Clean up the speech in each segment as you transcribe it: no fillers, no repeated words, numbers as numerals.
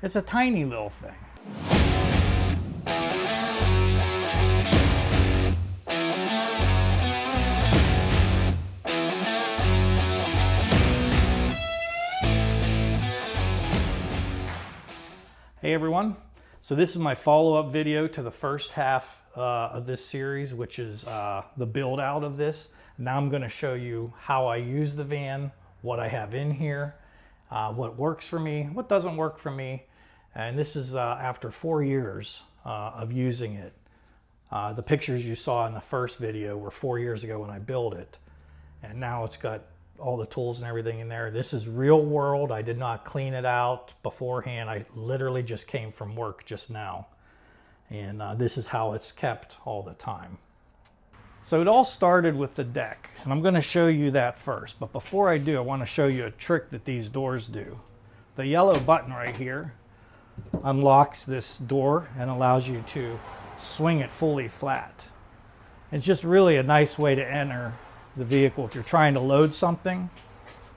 It's a tiny little thing. Hey everyone, so this is my follow-up video to the first half of this series, which is the build out of this. Now I'm going to show you how I use the van, what I have in here, what works for me, what doesn't work for me, and this is after 4 years of using it. The pictures you saw in the first video were 4 years ago when I built it, and now it's got all the tools and everything in there. This is real world. I did not clean it out beforehand. I literally just came from work just now. And this is how it's kept all the time. So it all started with the deck, and I'm going to show you that first. But before I do, I want to show you a trick that these doors do. The yellow button right here unlocks this door and allows you to swing it fully flat. It's just really a nice way to enter the vehicle. If you're trying to load something,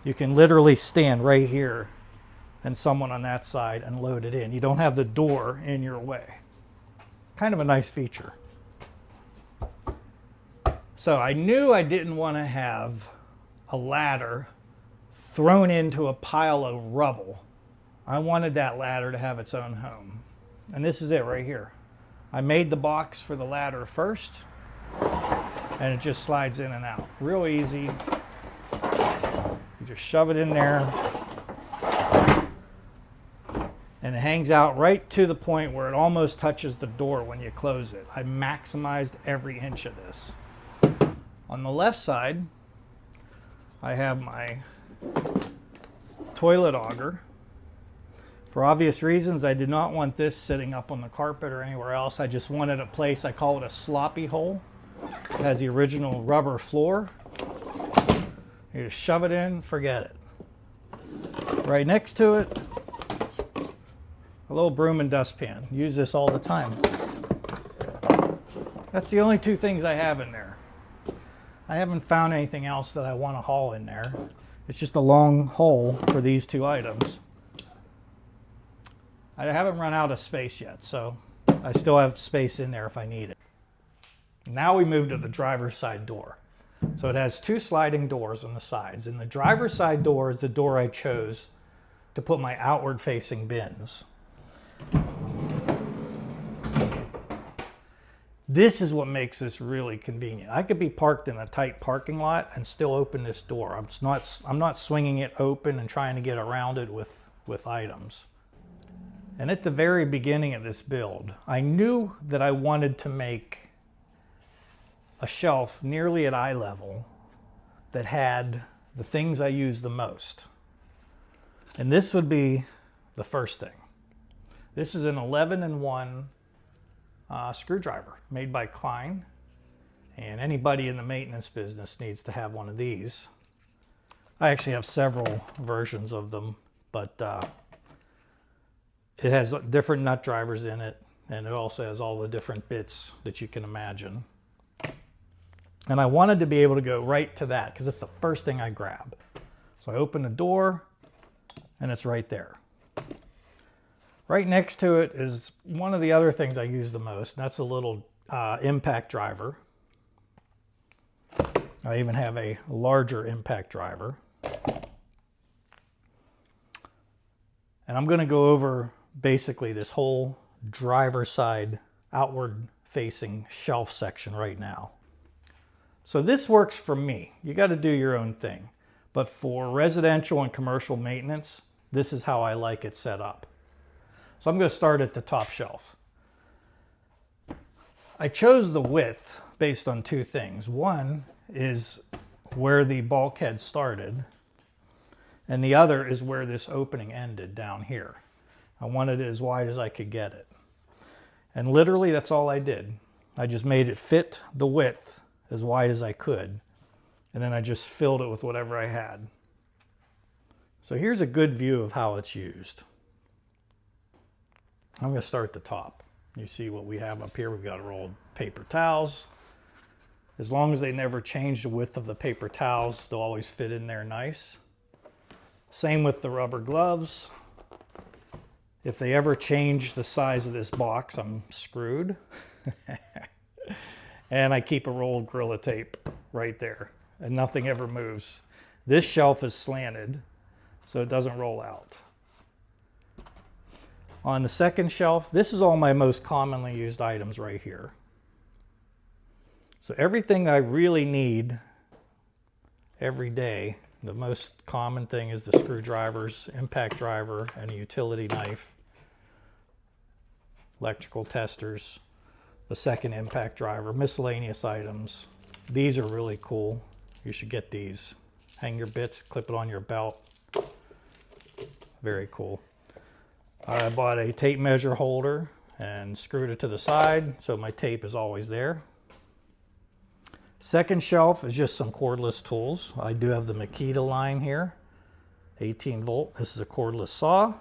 you can literally stand right here and someone on that side and load it in. You don't have the door in your way. Kind of a nice feature. So I knew I didn't want to have a ladder thrown into a pile of rubble. I wanted that ladder to have its own home. And this is it right here. I made the box for the ladder first, and it just slides in and out. Real easy. You just shove it in there, and it hangs out right to the point where it almost touches the door when you close it. I maximized every inch of this. On the left side, I have my toilet auger. For obvious reasons, I did not want this sitting up on the carpet or anywhere else. I just wanted a place, I call it a sloppy hole. It has the original rubber floor. You just shove it in, forget it. Right next to it, a little broom and dustpan. Use this all the time. That's the only two things I have in there. I haven't found anything else that I want to haul in there. It's just a long hole for these two items. I haven't run out of space yet, so I still have space in there if I need it. Now we move to the driver's side door. So it has two sliding doors on the sides, and the driver's side door is the door I chose to put my outward facing bins. This is what makes this really convenient. I could be parked in a tight parking lot and still open this door. I'm not swinging it open and trying to get around it with items. And at the very beginning of this build, I knew that I wanted to make a shelf nearly at eye level that had the things I use the most. And this would be the first thing. This is an 11-in-1 screwdriver made by Klein. And anybody in the maintenance business needs to have one of these. I actually have several versions of them, but it has different nut drivers in it, and it also has all the different bits that you can imagine. And I wanted to be able to go right to that because it's the first thing I grab. So I open the door, and it's right there. Right next to it is one of the other things I use the most. That's a little impact driver. I even have a larger impact driver. And I'm going to go over basically this whole driver side outward facing shelf section right now. So this works for me. You got to do your own thing. But for residential and commercial maintenance, this is how I like it set up. So I'm going to start at the top shelf. I chose the width based on two things. One is where the bulkhead started, and the other is where this opening ended down here. I wanted it as wide as I could get it. And literally that's all I did. I just made it fit the width as wide as I could, and then I just filled it with whatever I had. So here's a good view of how it's used. I'm going to start at the top. You see what we have up here. We've got a roll of paper towels. As long as they never change the width of the paper towels, they'll always fit in there nice. Same with the rubber gloves. If they ever change the size of this box, I'm screwed. And I keep a roll of Gorilla Tape right there, and nothing ever moves. This shelf is slanted, so it doesn't roll out. On the second shelf, this is all my most commonly used items right here. So everything I really need every day, the most common thing is the screwdrivers, impact driver, and a utility knife, electrical testers, the second impact driver, miscellaneous items. These are really cool. You should get these. Hang your bits, clip it on your belt. Very cool. I bought a tape measure holder and screwed it to the side so my tape is always there. Second shelf is just some cordless tools. I do have the Makita line here, 18 volt. This is a cordless saw,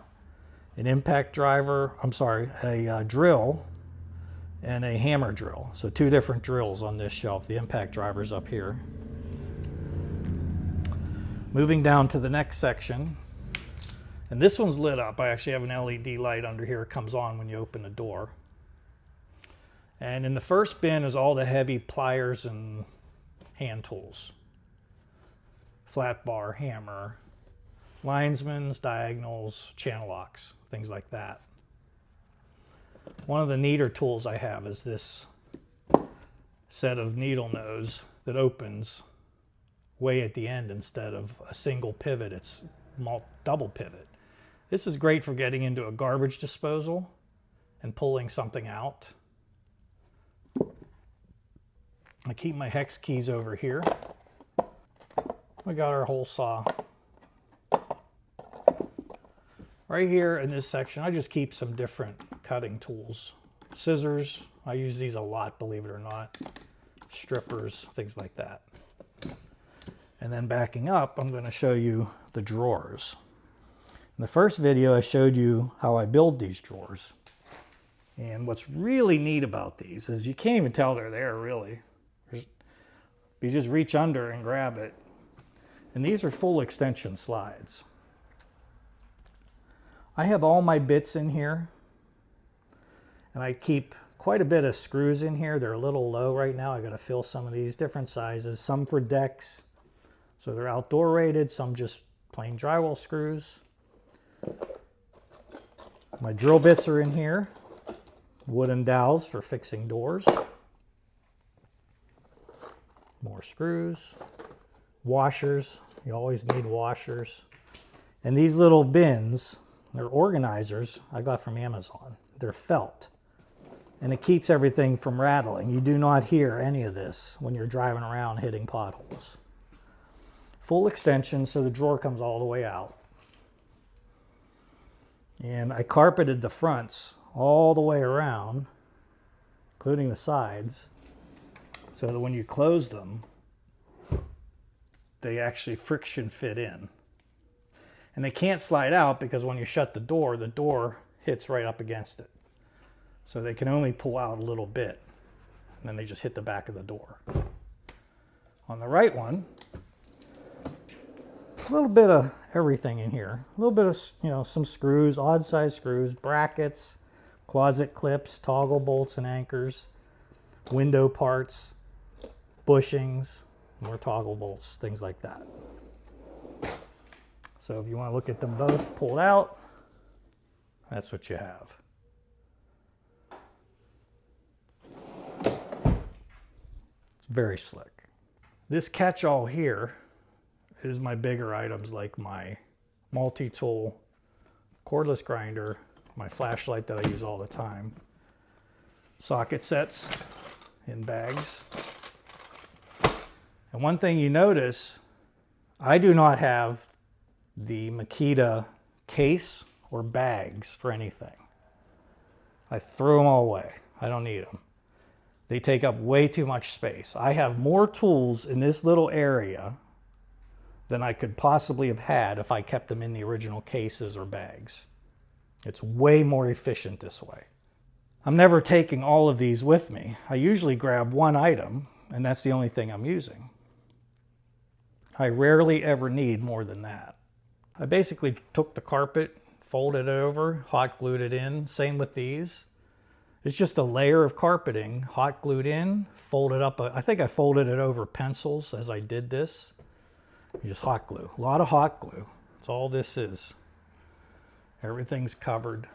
an impact driver, a drill, and a hammer drill. So two different drills on this shelf. The impact driver's up here. Moving down to the next section, and this one's lit up. I actually have an LED light under here. It comes on when you open the door. And in the first bin is all the heavy pliers and hand tools. Flat bar, hammer, linesmans, diagonals, channel locks, things like that. One of the neater tools I have is this set of needle nose that opens way at the end instead of a single pivot. It's double pivot. This is great for getting into a garbage disposal and pulling something out. I keep my hex keys over here. We got our hole saw. Right here in this section, I just keep some different cutting tools. Scissors, I use these a lot, believe it or not. Strippers, things like that. And then backing up, I'm going to show you the drawers. In the first video, I showed you how I build these drawers. And what's really neat about these is you can't even tell they're there, really. You just reach under and grab it. And these are full extension slides. I have all my bits in here. And I keep quite a bit of screws in here. They're a little low right now. I got to fill some of these different sizes. Some for decks, so they're outdoor rated. Some just plain drywall screws. My drill bits are in here. Wooden dowels for fixing doors. More screws. Washers. You always need washers. And these little bins, they're organizers I got from Amazon. They're felt. And it keeps everything from rattling. You do not hear any of this when you're driving around hitting potholes. Full extension, so the drawer comes all the way out. And I carpeted the fronts all the way around, including the sides, so that when you close them, they actually friction fit in. And they can't slide out because when you shut the door hits right up against it. So they can only pull out a little bit, and then they just hit the back of the door. On the right one, a little bit of everything in here. A little bit of, some screws, odd size screws, brackets, closet clips, toggle bolts and anchors, window parts, bushings, more toggle bolts, things like that. So if you want to look at them both pulled out, that's what you have. It's very slick. This catch-all here is my bigger items, like my multi-tool cordless grinder, my flashlight that I use all the time, socket sets in bags. And one thing you notice, I do not have the Makita case or bags for anything. I threw them all away. I don't need them. They take up way too much space. I have more tools in this little area than I could possibly have had if I kept them in the original cases or bags. It's way more efficient this way. I'm never taking all of these with me. I usually grab one item, and that's the only thing I'm using. I rarely ever need more than that. I basically took the carpet, folded it over, hot glued it in. Same with these. It's just a layer of carpeting, hot glued in, folded up. I think I folded it over pencils as I did this. You just hot glue. A lot of hot glue. That's all this is. Everything's covered.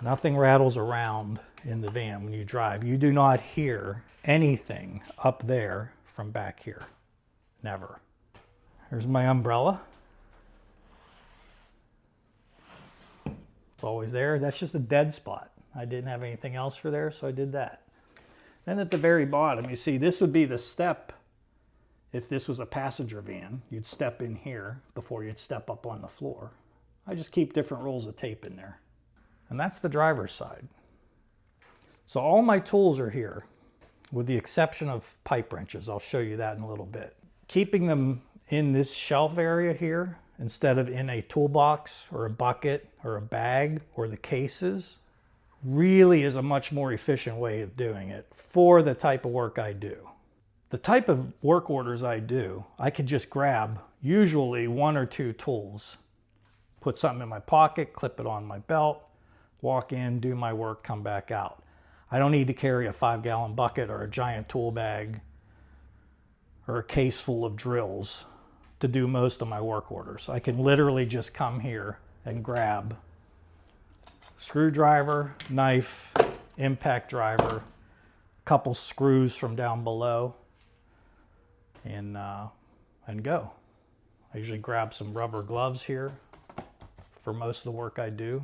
Nothing rattles around in the van when you drive. You do not hear anything up there from back here. Never. Here's my umbrella. It's always there. That's just a dead spot. I didn't have anything else for there, so I did that. Then at the very bottom, you see this would be the step. If this was a passenger van, you'd step in here before you'd step up on the floor. I just keep different rolls of tape in there. And that's the driver's side. So all my tools are here, with the exception of pipe wrenches. I'll show you that in a little bit. Keeping them in this shelf area here, instead of in a toolbox or a bucket or a bag or the cases, really is a much more efficient way of doing it for the type of work I do. The type of work orders I do, I could just grab usually 1 or 2 tools, put something in my pocket, clip it on my belt, walk in, do my work, come back out. I don't need to carry a 5-gallon bucket or a giant tool bag or a case full of drills to do most of my work orders. I can literally just come here and grab screwdriver, knife, impact driver, a couple screws from down below, and go. I usually grab some rubber gloves here for most of the work I do.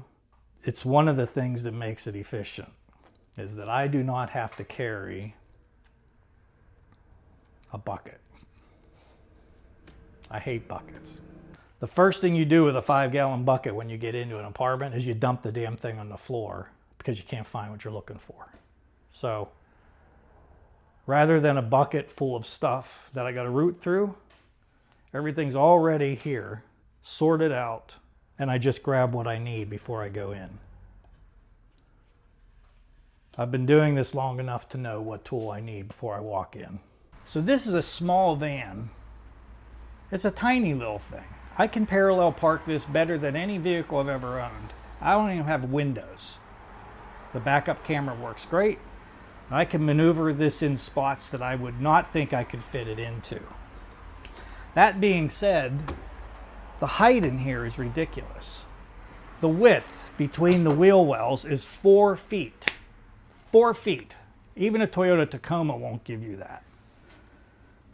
It's one of the things that makes it efficient, is that I do not have to carry a bucket. I hate buckets. The first thing you do with a 5-gallon bucket when you get into an apartment is you dump the damn thing on the floor because you can't find what you're looking for. So rather than a bucket full of stuff that I got to root through, everything's already here, sorted out, and I just grab what I need before I go in. I've been doing this long enough to know what tool I need before I walk in. So this is a small van. It's a tiny little thing. I can parallel park this better than any vehicle I've ever owned. I don't even have windows. The backup camera works great. I can maneuver this in spots that I would not think I could fit it into. That being said, the height in here is ridiculous. The width between the wheel wells is 4 feet. 4 feet. Even a Toyota Tacoma won't give you that.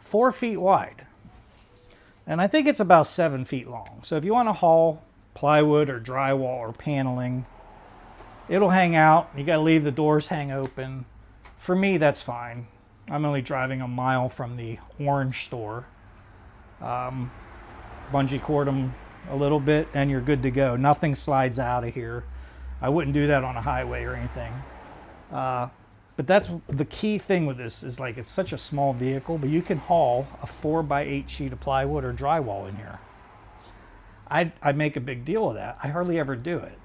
4 feet wide. And I think it's about 7 feet long. So if you want to haul plywood or drywall or paneling, it'll hang out. You got to leave the doors hang open. For me, that's fine. I'm only driving a mile from the orange store. Bungee cord them a little bit and you're good to go. Nothing slides out of here. I wouldn't do that on a highway or anything. But that's the key thing with this, is like it's such a small vehicle, but you can haul a 4x8 sheet of plywood or drywall in here. I make a big deal of that. I hardly ever do it.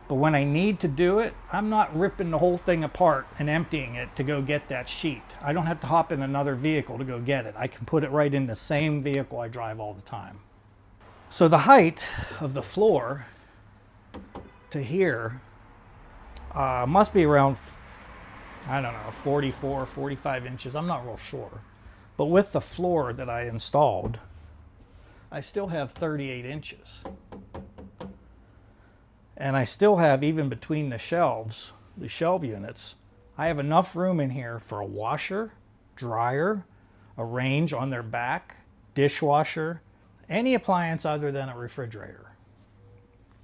But when I need to do it, I'm not ripping the whole thing apart and emptying it to go get that sheet. I don't have to hop in another vehicle to go get it. I can put it right in the same vehicle I drive all the time. So the height of the floor to here must be around, I don't know, 44, 45 inches. I'm not real sure. But with the floor that I installed, I still have 38 inches. And I still have, even between the shelves, the shelf units, I have enough room in here for a washer, dryer, a range on their back, dishwasher, any appliance other than a refrigerator.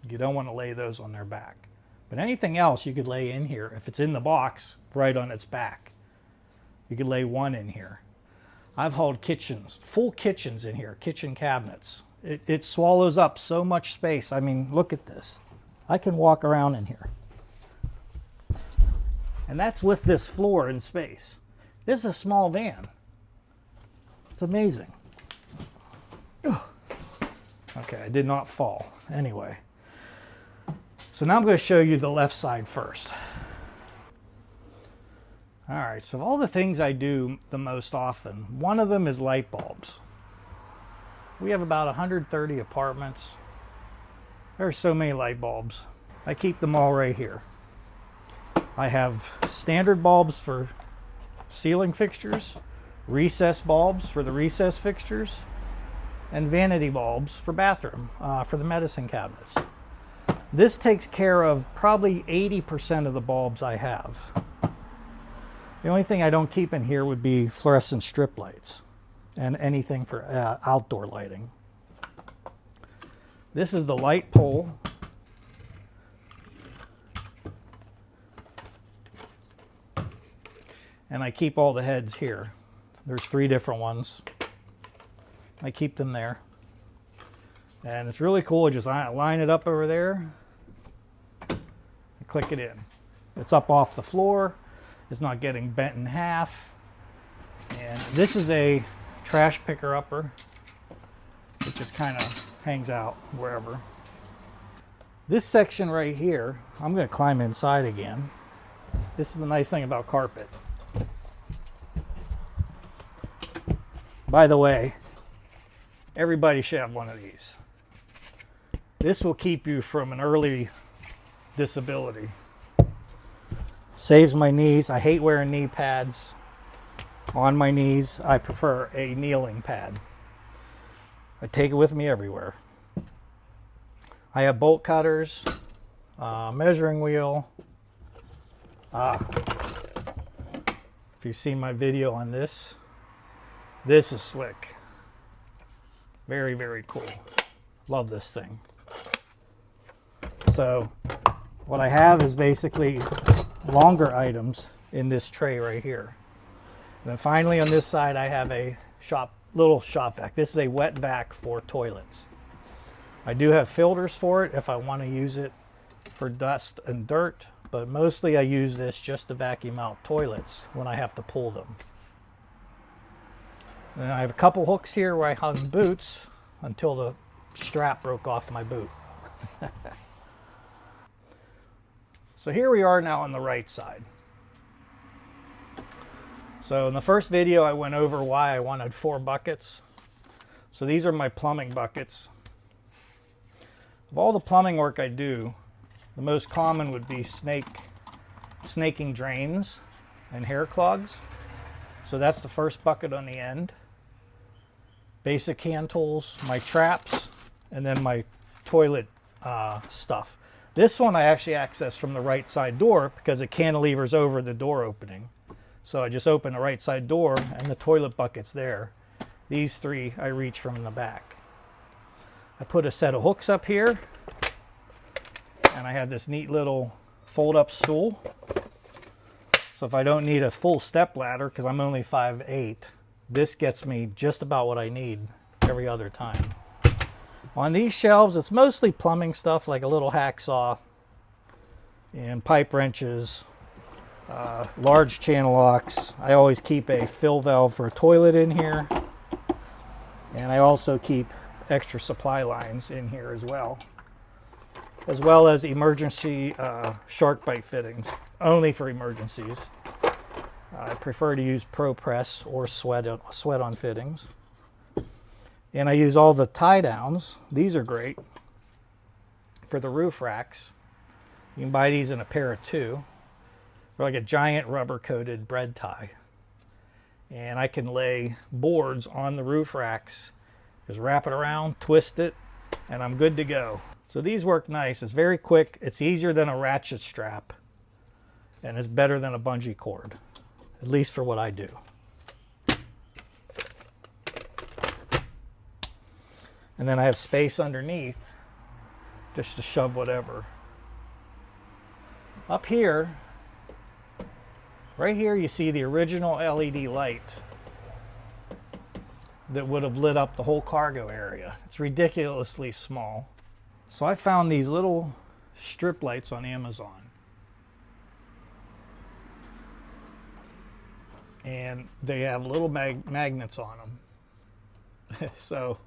You don't want to lay those on their back. But anything else you could lay in here, if it's in the box, right on its back. You could lay one in here. I've hauled kitchens, full kitchens in here, kitchen cabinets. It swallows up so much space. I mean, look at this. I can walk around in here. And that's with this floor and space. This is a small van. It's amazing. Okay, I did not fall. Anyway. So now I'm going to show you the left side first. All right, so of all the things I do the most often, one of them is light bulbs. We have about 130 apartments. There are so many light bulbs. I keep them all right here. I have standard bulbs for ceiling fixtures, recessed bulbs for the recess fixtures, and vanity bulbs for bathroom, for the medicine cabinets. This takes care of probably 80% of the bulbs I have. The only thing I don't keep in here would be fluorescent strip lights and anything for outdoor lighting. This is the light pole. And I keep all the heads here. There's 3 different ones. I keep them there. And it's really cool. Just line it up over there and click it in. It's up off the floor. It's not getting bent in half. And this is a trash picker upper. It just kind of hangs out wherever. This section right here, I'm going to climb inside again. This is the nice thing about carpet. By the way, everybody should have one of these. This will keep you from an early disability. Saves my knees. I hate wearing knee pads on my knees. I prefer a kneeling pad. I take it with me everywhere. I have bolt cutters, measuring wheel. If you've seen my video on this, this is slick. Very, very cool. Love this thing. So what I have is basically longer items in this tray right here. And then finally on this side I have a little shop vac. This is a wet vac for toilets. I do have filters for it if I want to use it for dust and dirt, but mostly I use this just to vacuum out toilets when I have to pull them. And I have a couple hooks here where I hung boots until the strap broke off my boot. So here we are now on the right side. So in the first video I went over why I wanted 4 buckets. So these are my plumbing buckets. Of all the plumbing work I do, the most common would be snaking drains and hair clogs. So that's the first bucket on the end. Basic hand tools, my traps, and then my toilet stuff. This one I actually access from the right side door because it cantilevers over the door opening. So I just open the right side door and the toilet bucket's there. These 3 I reach from in the back. I put a set of hooks up here, and I have this neat little fold-up stool. So if I don't need a full step ladder, because I'm only 5'8", this gets me just about what I need every other time. On these shelves, it's mostly plumbing stuff like a little hacksaw and pipe wrenches, large channel locks. I always keep a fill valve for a toilet in here. And I also keep extra supply lines in here as well as emergency shark bite fittings, only for emergencies. I prefer to use ProPress or sweat on fittings. And I use all the tie downs. These are great for the roof racks. You can buy these in a pair of 2. They're like a giant rubber coated bread tie. And I can lay boards on the roof racks, just wrap it around, twist it, and I'm good to go. So these work nice. It's very quick. It's easier than a ratchet strap, and it's better than a bungee cord, at least for what I do. And then I have space underneath just to shove whatever. Up here, right here, you see the original LED light that would have lit up the whole cargo area. It's ridiculously small. So I found these little strip lights on Amazon. And they have little magnets on them. So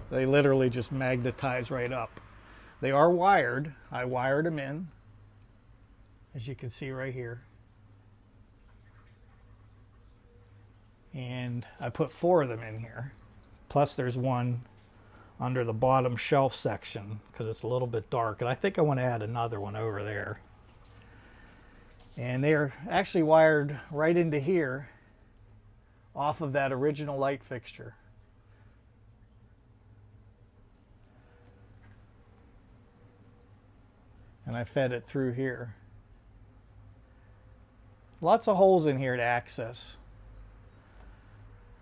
they literally just magnetize right up. They are wired. I wired them in, as you can see right here. And I put 4 of them in here. Plus there's one under the bottom shelf section because it's a little bit dark, and I think I want to add another one over there. And they're actually wired right into here off of that original light fixture. And I fed it through here. Lots of holes in here to access.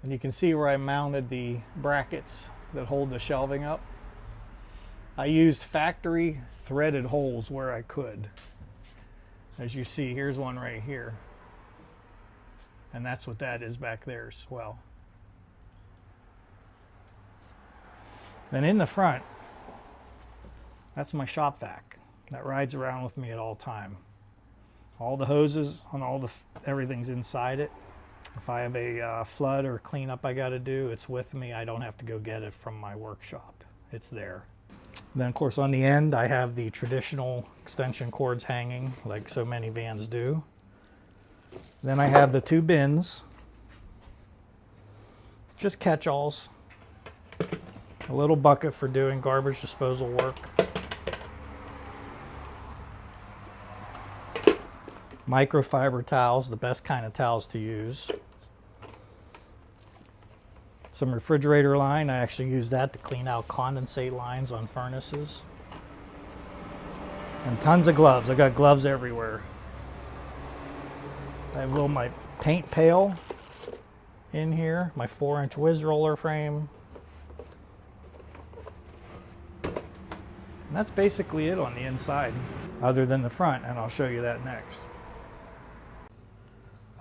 And you can see where I mounted the brackets that hold the shelving up. I used factory threaded holes where I could. As you see, here's one right here. And that's what that is back there as well. Then in the front, that's my shop vac that rides around with me at all time. All the hoses on everything's inside it. If I have a flood or cleanup I got to do, it's with me. I don't have to go get it from my workshop. It's there. Then of course on the end I have the traditional extension cords hanging like so many vans do. Then I have the 2 bins, just catch-alls, a little bucket for doing garbage disposal work, microfiber towels, the best kind of towels to use, some refrigerator line. I actually use that to clean out condensate lines on furnaces, and tons of gloves. I got gloves everywhere. I have my paint pail in here, my 4-inch whiz roller frame. And that's basically it on the inside, other than the front, and I'll show you that next.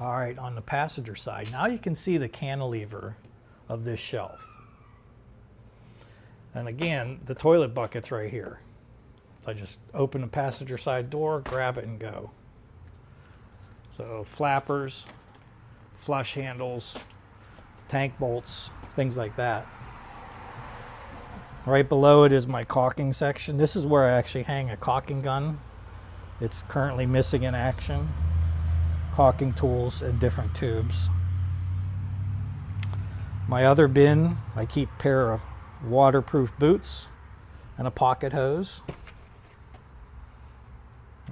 All right, on the passenger side, now you can see the cantilever of this shelf. And again, the toilet bucket's right here. I just open the passenger side door, grab it, and go. So flappers, flush handles, tank bolts, things like that. Right below it is my caulking section. This is where I actually hang a caulking gun. It's currently missing in action. Caulking tools and different tubes. My other bin, I keep a pair of waterproof boots and a pocket hose.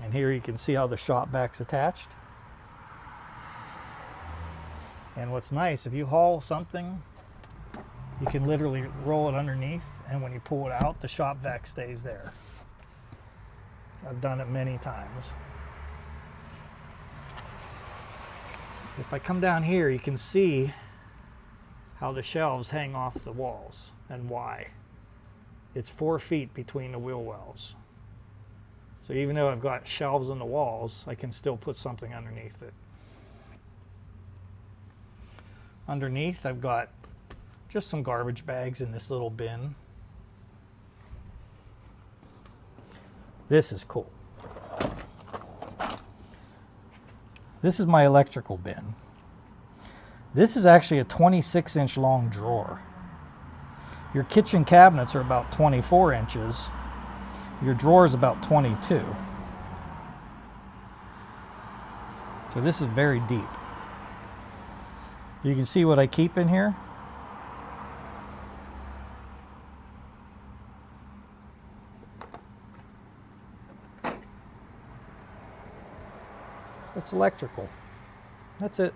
And here you can see how the shop vac's attached. And what's nice, if you haul something, you can literally roll it underneath, and when you pull it out, the shop vac stays there. I've done it many times. If I come down here, you can see how the shelves hang off the walls and why. It's 4 feet between the wheel wells. So even though I've got shelves on the walls, I can still put something underneath it. Underneath, I've got just some garbage bags in this little bin. This is cool. This is my electrical bin. This is actually a 26-inch long drawer. Your kitchen cabinets are about 24 inches. Your drawer is about 22. So this is very deep. You can see what I keep in here. It's electrical. That's it.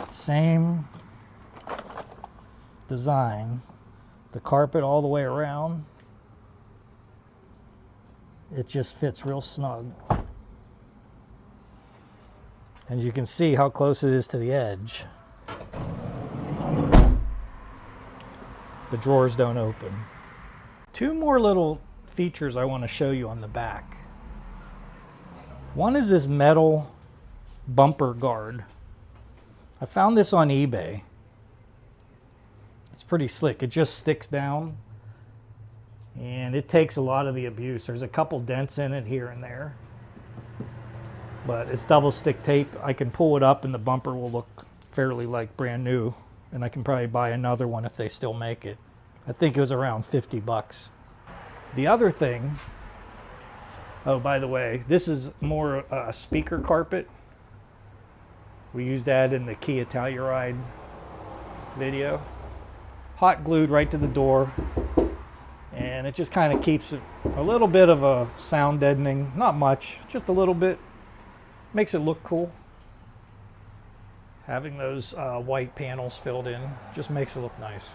Same design. The carpet all the way around. It just fits real snug. And you can see how close it is to the edge. The drawers don't open. 2 more little features I want to show you on the back. One is this metal bumper guard. I found this on eBay. It's pretty slick. It just sticks down and it takes a lot of the abuse. There's a couple dents in it here and there, but it's double stick tape. I can pull it up and the bumper will look fairly like brand new, and I can probably buy another one if they still make it. I think it was around 50 bucks. The other thing, oh, by the way, this is more a speaker carpet. We use that in the Kia Telluride video. Hot glued right to the door. And it just kind of keeps it a little bit of a sound deadening. Not much, just a little bit. Makes it look cool. Having those white panels filled in just makes it look nice.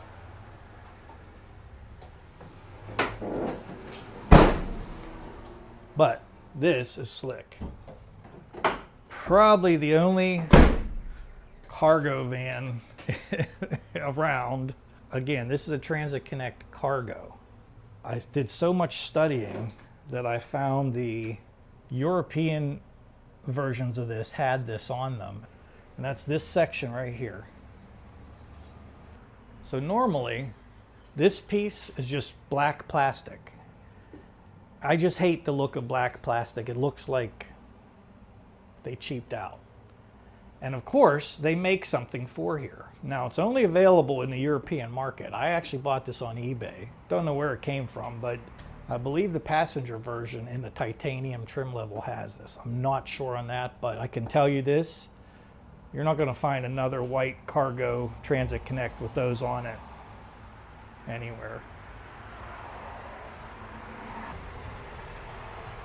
But this is slick. Probably the only cargo van around. Again, this is a Transit Connect Cargo. I did so much studying that I found the European versions of this had this on them. And that's this section right here. So normally, this piece is just black plastic. I just hate the look of black plastic. It looks like they cheaped out. And of course, they make something for here. Now, it's only available in the European market. I actually bought this on eBay. Don't know where it came from, but I believe the passenger version in the titanium trim level has this. I'm not sure on that, but I can tell you this. You're not going to find another white cargo Transit Connect with those on it anywhere.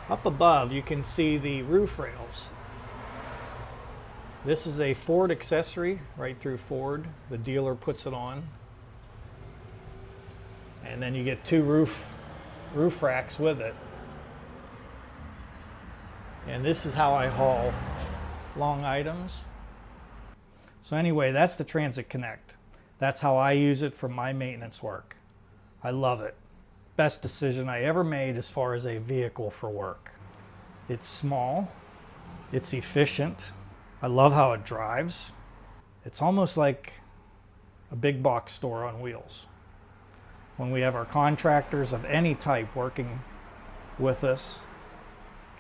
Up above, you can see the roof rails. This is a Ford accessory right through Ford. The dealer puts it on. And then you get two roof racks with it. And this is how I haul long items. So anyway, that's the Transit Connect. That's how I use it for my maintenance work. I love it. Best decision I ever made as far as a vehicle for work. It's small, it's efficient. I love how it drives. It's almost like a big box store on wheels. When we have our contractors of any type working with us,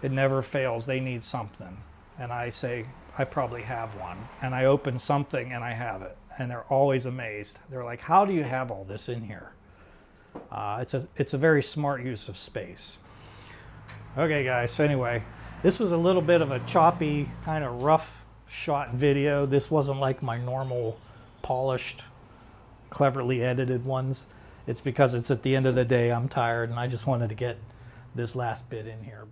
it never fails. They need something. And I say, I probably have one. And I open something and I have it. And they're always amazed. They're like, how do you have all this in here? It's a very smart use of space. Okay guys, so anyway, this was a little bit of a choppy, kind of rough shot video. This wasn't like my normal polished, cleverly edited ones. It's because it's at the end of the day, I'm tired and I just wanted to get this last bit in here.